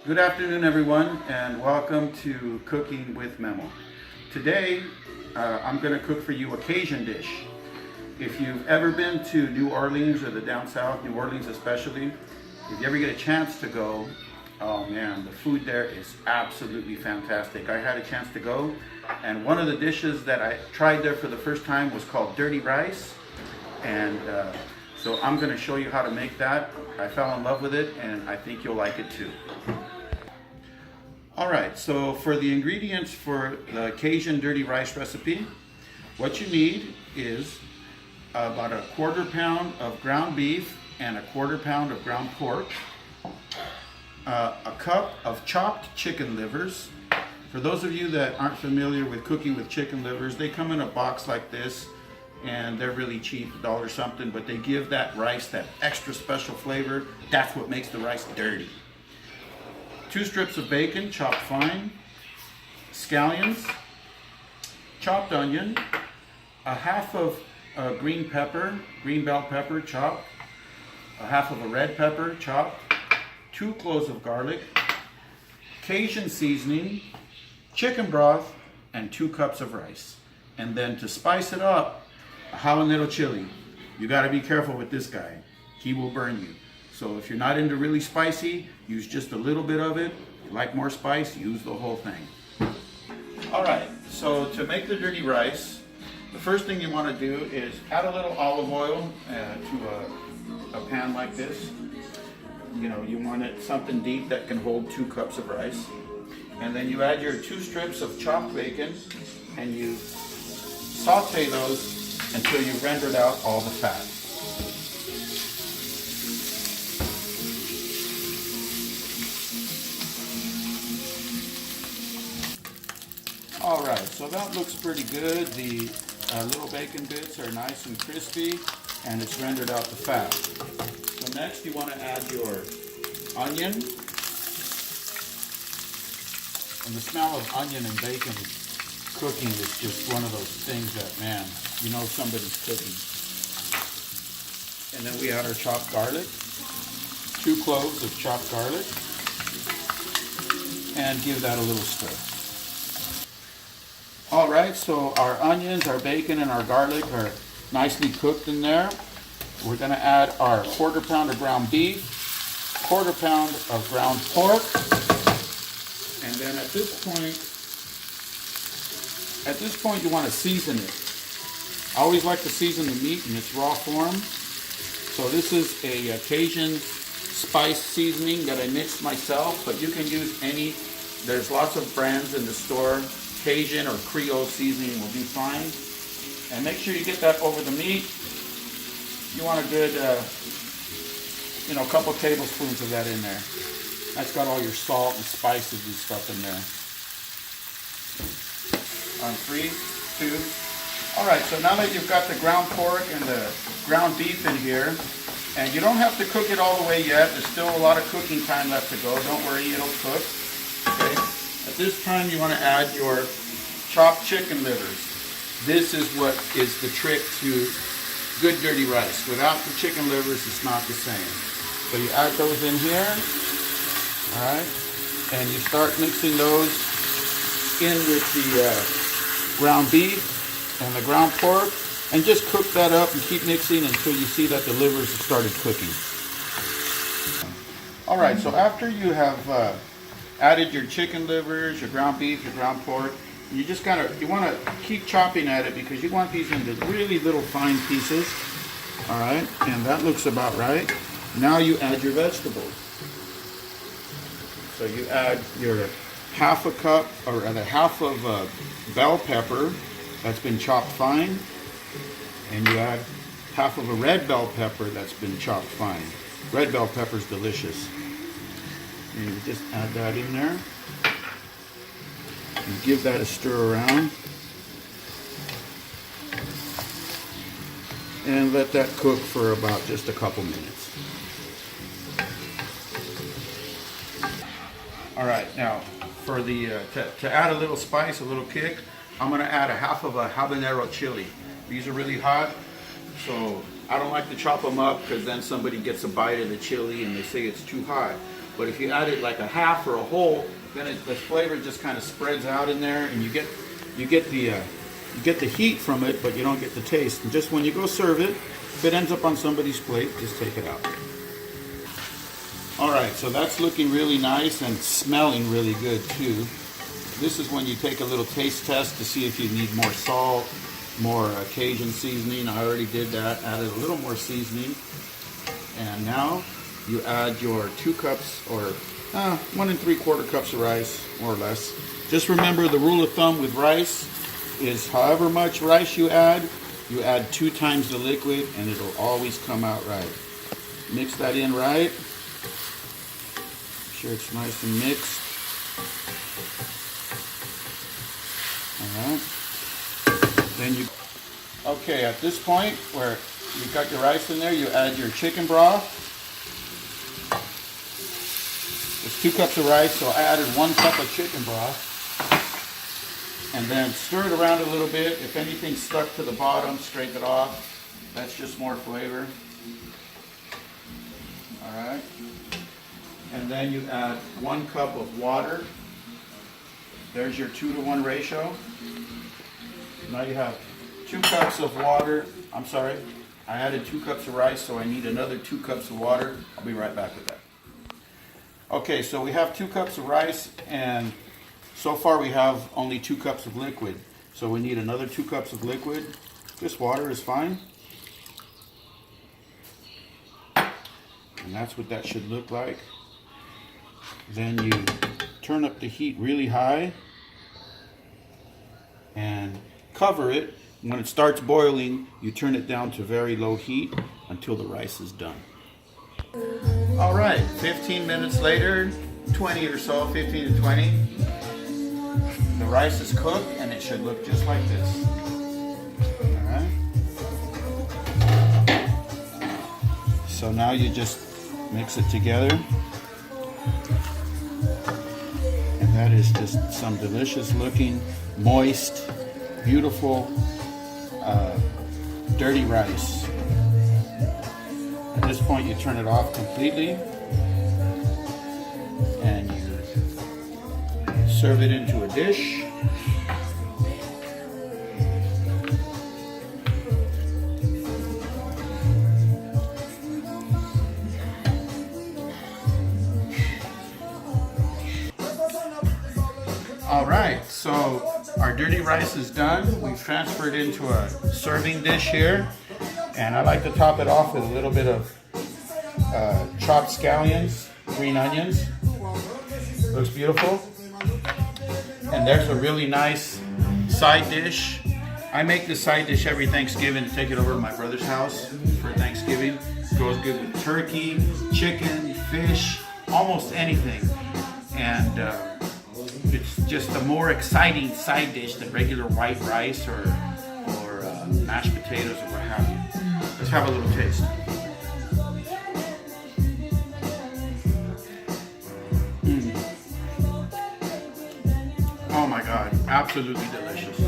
Good afternoon, everyone, and welcome to Cooking with Memo. Today, I'm going to cook for you a Cajun dish. If you've ever been to New Orleans or the down south, New Orleans especially, if you ever get a chance to go, oh man, the food there is absolutely fantastic. I had a chance to go, and one of the dishes that I tried there for the first time was called dirty rice, and so I'm going to show you how to make that. I fell in love with it, and I think you'll like it too. Alright, so for the ingredients for the Cajun dirty rice recipe, what you need is about a 1/4 pound of ground beef and a 1/4 pound of ground pork, a cup of chopped chicken livers. For those of you that aren't familiar with cooking with chicken livers, they come in a box like this and they're really cheap, $1 something, but they give that rice that extra special flavor. That's what makes the rice dirty. 2 strips of bacon, chopped fine, scallions, chopped onion, a half of green pepper, green bell pepper chopped, a half of a red pepper chopped, 2 cloves of garlic, Cajun seasoning, chicken broth, and 2 cups of rice. And then to spice it up, a habanero chili. You gotta be careful with this guy. He will burn you. So if you're not into really spicy, use just a little bit of it. If you like more spice, use the whole thing. All right, so to make the dirty rice, the first thing you want to do is add a little olive oil to a pan like this. You know, you want it something deep that can hold 2 cups of rice. And then you add your 2 strips of chopped bacon and you saute those until you've rendered out all the fat. All right, so that looks pretty good. The little bacon bits are nice and crispy, and it's rendered out the fat. So next you want to add your onion. And the smell of onion and bacon cooking is just one of those things that, man, you know somebody's cooking. And then we add our chopped garlic, 2 cloves of chopped garlic, and give that a little stir. All right, so our onions, our bacon, and our garlic are nicely cooked in there. We're gonna add our 1/4 pound of ground beef, 1/4 pound of ground pork, and then at this point you wanna season it. I always like to season the meat in its raw form. So this is a Cajun spice seasoning that I mixed myself, but you can use any. There's lots of brands in the store. Cajun or Creole seasoning will do fine. And make sure you get that over the meat. You want a good, couple tablespoons of that in there. That's got all your salt and spices and stuff in there. On 3, 2. All right, so now that you've got the ground pork and the ground beef in here, and you don't have to cook it all the way yet. There's still a lot of cooking time left to go. Don't worry, it'll cook. Okay. At this time, you want to add your chopped chicken livers. This is what is the trick to good dirty rice. Without the chicken livers, it's not the same. So you add those in here, all right, and you start mixing those in with the ground beef and the ground pork, and just cook that up and keep mixing until you see that the livers have started cooking. All right, so after you have added your chicken livers, your ground beef, your ground pork, you just you want to keep chopping at it because you want these into really little fine pieces. All right, and that looks about right. Now you add your vegetables. So you add your half a cup or rather half of bell pepper that's been chopped fine, and you add half of a red bell pepper that's been chopped fine. Red bell pepper is delicious. And you just add that in there and give that a stir around and let that cook for about just a couple minutes. All right, now for the to add a little spice, a little kick, I'm going to add a half of a habanero chili. These are really hot, so I don't like to chop them up because then somebody gets a bite of the chili and they say it's too hot. But if you add it like a half or a whole, then the flavor just kind of spreads out in there, and you get the heat from it, but you don't get the taste. And just when you go serve it, if it ends up on somebody's plate, just take it out. All right, so that's looking really nice and smelling really good too. This is when you take a little taste test to see if you need more salt, more Cajun seasoning. I already did that, added a little more seasoning. And now you add your 2 cups or 1 3/4 cups of rice, more or less. Just remember the rule of thumb with rice is however much rice you add 2 times the liquid and it'll always come out right. Mix that in right. Make sure it's nice and mixed. Alright. Then okay, at this point where you've got your rice in there, you add your chicken broth. It's 2 cups of rice, so I added 1 cup of chicken broth. And then stir it around a little bit. If anything stuck to the bottom, scrape it off. That's just more flavor. Alright. And then you add 1 cup of water. There's your 2-to-1 ratio. Now you have 2 cups of water. I'm sorry, I added 2 cups of rice, so I need another 2 cups of water. I'll be right back with that. Okay, so we have 2 cups of rice, and so far we have only 2 cups of liquid. So we need another 2 cups of liquid. Just water is fine. And that's what that should look like. Then you turn up the heat really high and cover it. When it starts boiling, you turn it down to very low heat until the rice is done. All right, 15 minutes later, 20 or so, 15 to 20. The rice is cooked and it should look just like this. All right. So now you just mix it together. And that is just some delicious looking, moist, beautiful, dirty rice. At this point you turn it off completely and you serve it into a dish. All right, so our dirty rice is done. We've transferred into a serving dish here, and I like to top it off with a little bit of chopped scallions, green onions. Looks beautiful. And there's a really nice side dish. I make this side dish every Thanksgiving to take it over to my brother's house for Thanksgiving. It goes good with turkey, chicken, fish, almost anything. And it's just a more exciting side dish than regular white rice or mashed potatoes or what have you. Let's have a little taste. Oh my God, absolutely delicious.